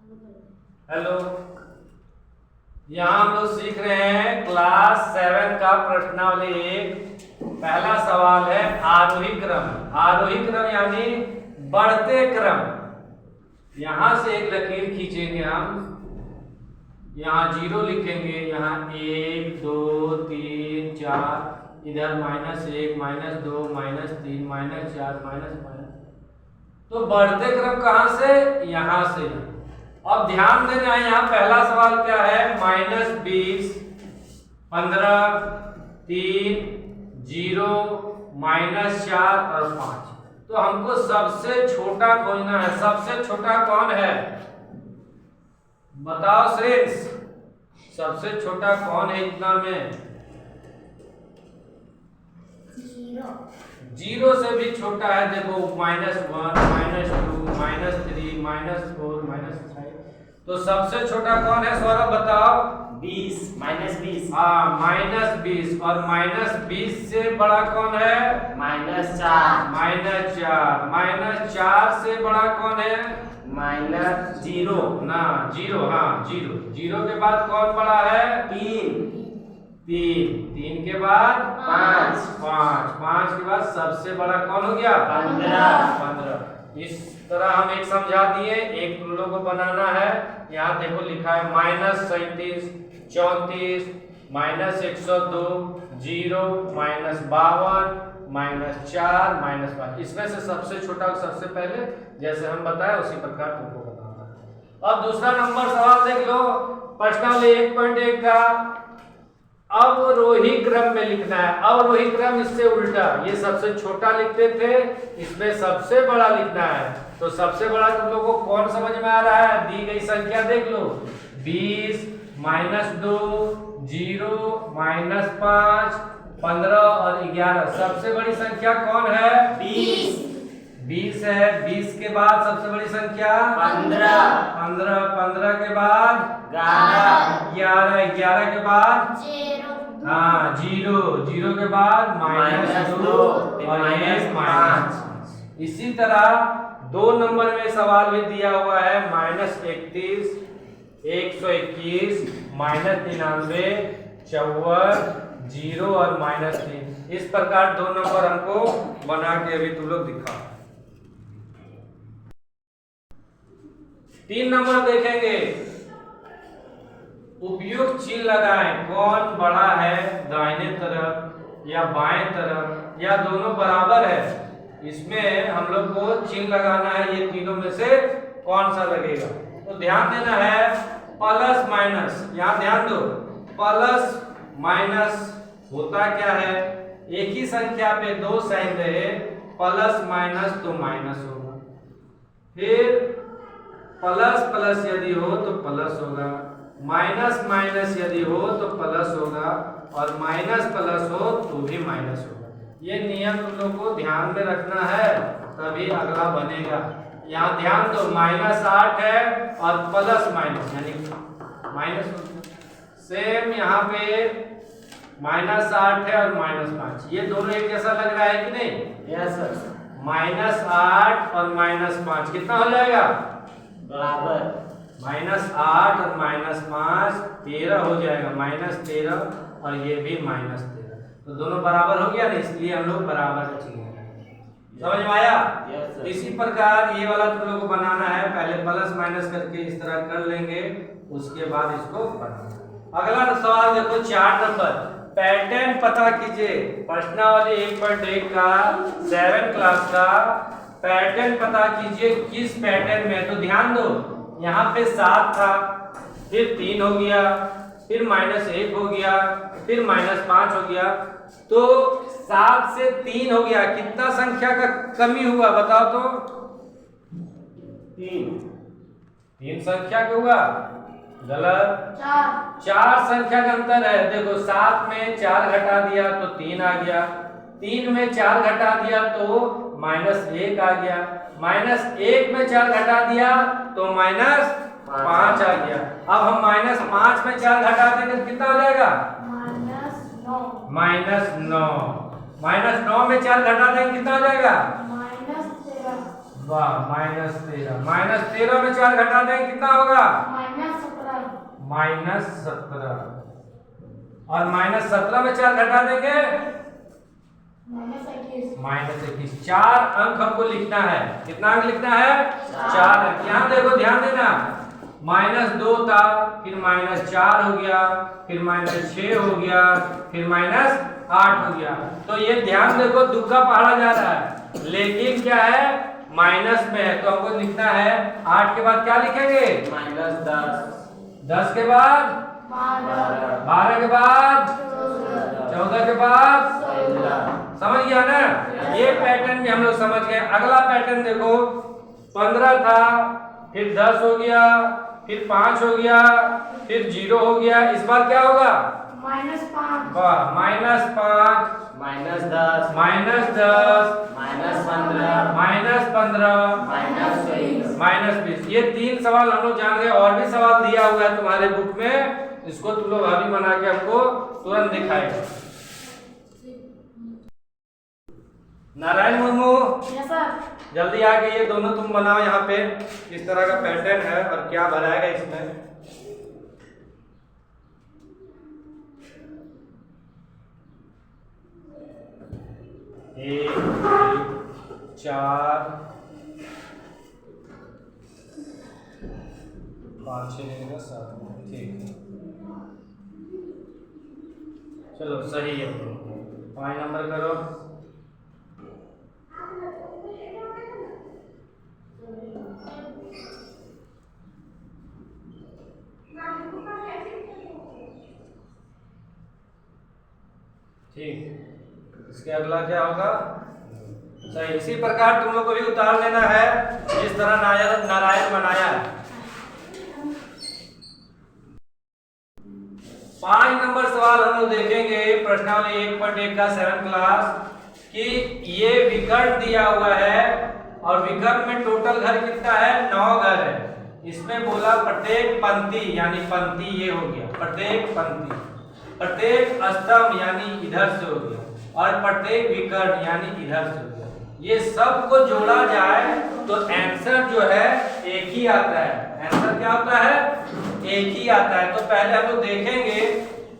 Hello, यहाँ हम लोग सीख रहे हैं क्लास 7 का प्रश्नावली 1। पहला सवाल है आरोही क्रम। आरोही क्रम यानी बढ़ते क्रम। यहाँ से एक लकीर खींचेंगे हम, यहाँ 0 लिखेंगे, यहाँ 1 2 3 4, इधर -1 -2 -3 -4 -। तो बढ़ते क्रम कहाँ से? यहाँ से। अब ध्यान देना है, यहाँ पहला सवाल क्या है? -20 15 3 0 -4 और 5। तो हमको सबसे छोटा खोजना है। सबसे छोटा कौन है? बताओ श्रेष्ठ, सबसे छोटा कौन है इतना में? 0 से भी छोटा है, देखो -1 -2 -3 -4 -5। तो सबसे छोटा कौन है सौरभ बताओ? 20 -20। हाँ -20। और -20 से बड़ा कौन है? -4। -4 से बड़ा कौन है? -0 ना 0। हाँ 0 के बाद कौन बड़ा है? 3 3 के बाद 5 के बाद सबसे बड़ा कौन हो गया? 15। इस तरह हम एक समझा दिए, एक तुम लोगों को बनाना है। यहाँ देखो लिखा है -37 34 -102 0 -52 -4 -5। इसमें से सबसे छोटा सबसे पहले जैसे हम बताए उसी प्रकार तुमको बताना है। अब दूसरा नंबर सवाल देख लो, प्रश्नावली 1.1 का अवरोही क्रम में लिखना है। अवरोही क्रम इससे उल्टा, ये सबसे छोटा लिखते थे, इसमें सबसे बड़ा लिखना है। तो सबसे बड़ा तुम लोगों को कौन समझ में आ रहा है? दी गई संख्या देख लो, 20 -2 0 -5 15 और 11। सबसे बड़ी संख्या कौन है? 20 है। 20 के बाद सबसे बड़ी संख्या 15 के बाद 11 के बाद 0 के बाद -2 और -5। इसी तरह 2 नंबर में सवाल भी दिया हुआ है, -31 121 -99 54 0 और -3। इस प्रकार 2 नंबर हमको बना के अभी तुम लोग दिखाओ। 3 नंबर देखेंगे, उपयुक्त चिन्ह लगाएं। कौन बड़ा है, दाहिने तरफ या बाएं तरफ या दोनों बराबर है? इसमें हम लोग को चिन्ह लगाना है। ये तीनों में से कौन सा लगेगा? तो ध्यान देना है, प्लस माइनस। यहाँ ध्यान दो, प्लस माइनस होता क्या है? एक ही संख्या पे 2 साइन रहे, प्लस माइनस तो माइनस होगा। फिर प्लस प्लस यदि हो तो प्लस होगा, माइनस माइनस यदि हो तो प्लस होगा, और माइनस प्लस हो तो भी माइनस होगा। ये नियम तुम लोग को ध्यान में रखना है, तभी अगला बनेगा। यहाँ ध्यान दो, -8 है और प्लस माइनस यानी माइनस। सेम यहाँ पे -8 है और -5, ये दोनों एक जैसा लग रहा है कि नहीं? Yes sir. -8 और -5 कितना हो जाएगा? बराबर। -8 और -5 13 हो जाएगा, -13 और ये भी -13। तो दोनों बराबर हो गया ना, इसलिए हम लोग बराबर का चिन्ह लगाएंगे। समझ में आया? Yes sir. इसी प्रकार ये वाला तुम लोग को बनाना है, पहले प्लस माइनस करके इस तरह कर लेंगे, उसके बाद इसको बनाना। अगला सवाल देखो 4 नंबर, पैटर्न पता कीजिए। प्रश्नावली 1.1 का 7 क्लास का पैटर्न पता कीजिए, किस पैटर्न में। तो ध्यान दो, यहाँ पे 7 था, फिर 3 हो गया, फिर -1 हो गया, फिर -5 हो गया। तो 7 से 3 हो गया, कितना संख्या का कमी हुआ बताओ तो? 3 संख्या का हुआ? गलत। 4 संख्या का अंतर है। देखो 7 में 4 घटा दिया तो 3 आ गया, 3 में 4 घटा दिया तो -1 आ गया, -1 में 4 घटा दिया तो -5 आ गया। अब हम -5 में 4 घटा देंगे तो कितना हो जाएगा? -9। -9 में 4 घटा देंगे कितना हो जाएगा? वाह, -13। -13 में 4 घटा देंगे कितना होगा? -17। -17। और -17 में 4 घटा देंगे -21। 4 अंक हमको लिखना है। कितना अंक लिखना है? 4 अंक। यहाँ देखो, ध्यान देना, -2 था, फिर -4 हो गया, फिर -6 हो गया, फिर -8 हो गया। तो ये ध्यान देखो, दुग्गा पढ़ा जा रहा है, लेकिन क्या है, माइनस में है, तो हमको लिखना है 8 के बाद क्या लिखेंगे? -10। 10 के बाद 12 के बाद 14 के बाद 15। समझ गया ना? ये पैटर्न भी हम लोग समझ गए। अगला पैटर्न देखो, 15 था, फिर 10 हो गया, फिर 5 हो गया, फिर 0 हो गया। इस बार क्या होगा? -5। वाह, -5, -10। -10, -15। -20। -20। ये 3 सवाल हम लोग जान गए। और भी सवाल दिया हुआ है तुम्हारे बुक में, इसको तुम लोग अभी बना के हमको तुरंत दिखाएगा। Narayan Murmu, yes sir. जल्दी आके ये दोनों तुम बनाओ। यहाँ पे इस तरह का पैटर्न है और क्या भराएगा इसमें। एक, 4, 5, 6, 7। ठीक, चलो सही है। 5 नंबर करो। ठीक, इसके अगला क्या होगा? सही। इसी प्रकार तुम लोग को भी उतार लेना है, जिस तरह नारायण बनाया है। 5 नंबर सवाल हम लोग देखेंगे प्रश्नावली 1.1 का 7th क्लास कि ये विकर्ण दिया हुआ है और विकर्ण में टोटल घर कितना है? 9 घर है। इसमें बोला प्रत्येक पंक्ति, यानी पंक्ति ये हो गया, प्रत्येक पंक्ति, प्रत्येक स्तंभ यानी इधर से हो गया, और प्रत्येक विकर्ण यानी इधर से हो गया। ये सब को जोड़ा जाए तो आंसर जो है एक ही आता है। आंसर क्या होता है? एक ही आता है। तो पहले हम लोग देखेंगे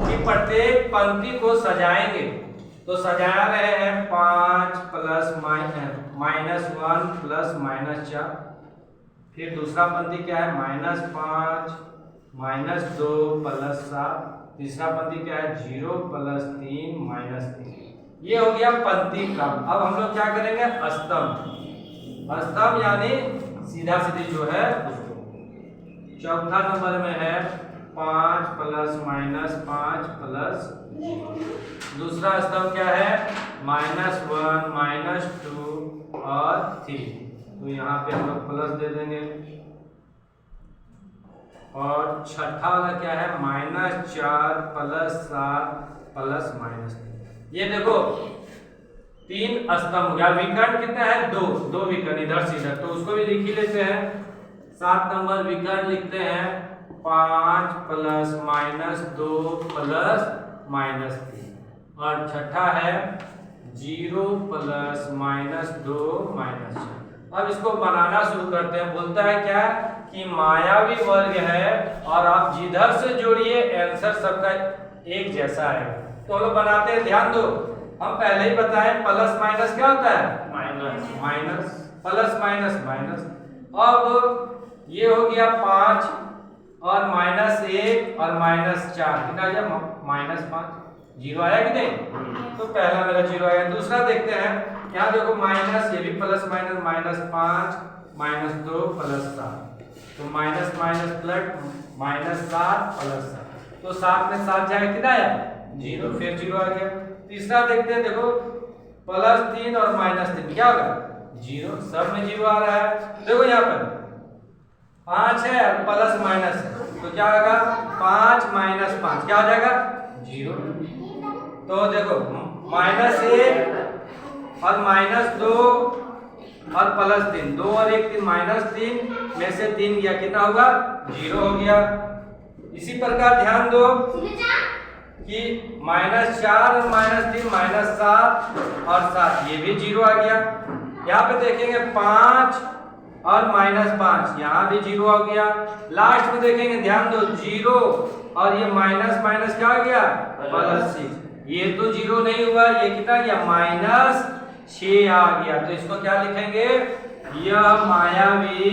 कि प्रत्येक पंक्ति को सजाएंगे। तो सजा रहे हैं 5 प्लस -1 प्लस -4। फिर दूसरा पंक्ति क्या है? -5 -2 प्लस 7। तीसरा पंक्ति क्या है? 0 प्लस 3 -3। ये हो गया पंक्ति क्रम। अब हम लोग क्या करेंगे? स्तंभ। स्तंभ यानी सीधा सीधी जो है उसको। चौथा नंबर में है 5 प्लस -5 प्लस। दूसरा स्तंभ क्या है? -1 -2 और 3। तो यहाँ पे हम लोग प्लस दे देंगे। और छठा वाला क्या है? -4 प्लस 7 प्लस -3। ये देखो 3 स्तंभ हो गया। विकर्ण कितना है? 2 विकर्ण इधर से इधर, तो उसको भी लिख ही लेते हैं। 7 नंबर विकर्ण लिखते हैं 5 प्लस -2 प्लस -3। और छठा है 0 प्लस -2 -4। अब इसको बनाना शुरू करते हैं। बोलता है क्या कि मायावी वर्ग है और आप जिधर से जोड़िए आंसर सबका एक जैसा है। तो हम लोग बनाते हैं, ध्यान दो। हम पहले ही बताए प्लस माइनस क्या होता है? माइनस। Plus minus minus. अब ये हो गया 5 और -1 और -4 कितना आ गया? -5। 0 आया कि नहीं? तो पहला मेरा 0 आया। दूसरा देखते हैं, यहाँ देखो माइनस, ये भी प्लस माइनस, -5 -2 प्लस 7। तो माइनस माइनस प्लस -7 प्लस 7। तो 7 में 7 जाएगा कितना आया? 0। फिर 0 आ गया। तीसरा देखते हैं, देखो +3 और -3 क्या होगा? 0। सब में 0 आ रहा है। देखो यहाँ पर 5 है और प्लस माइनस है, तो क्या होगा? 5 - 5 क्या हो जाएगा? 0। तो देखो -1 और -2 और +3, 2 और 1 3, -3 में से 3 गया, कितना होगा? 0 हो गया। इसी प्रकार ध्यान दो कि -4 और -3 -7 और 7 ये भी 0 आ गया। यहाँ पे देखेंगे 5 और -5, यहाँ भी 0 हो गया। लास्ट में देखेंगे, ध्यान दो, 0 और ये माइनस माइनस क्या हो गया, +6। ये तो 0 नहीं हुआ, ये कितना गया, -6 आ गया। तो इसको क्या लिखेंगे, यह मायावी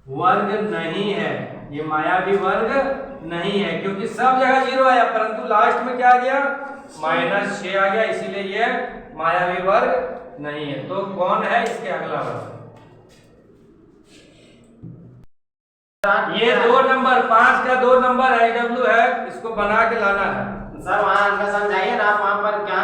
वर्ग नहीं है, ये मायावी वर्ग नहीं है, क्योंकि सब जगह 0 आया परंतु लास्ट में क्या आ गया, -6 आ गया, इसीलिए ये मायावी वर्ग नहीं है। तो कौन है इसके अगला वर्ग, ये 2 नंबर 5 का 2 नंबर IW है, इसको बना के लाना है। सर वहाँ अंक समझाइए ना, आप वहाँ पर क्या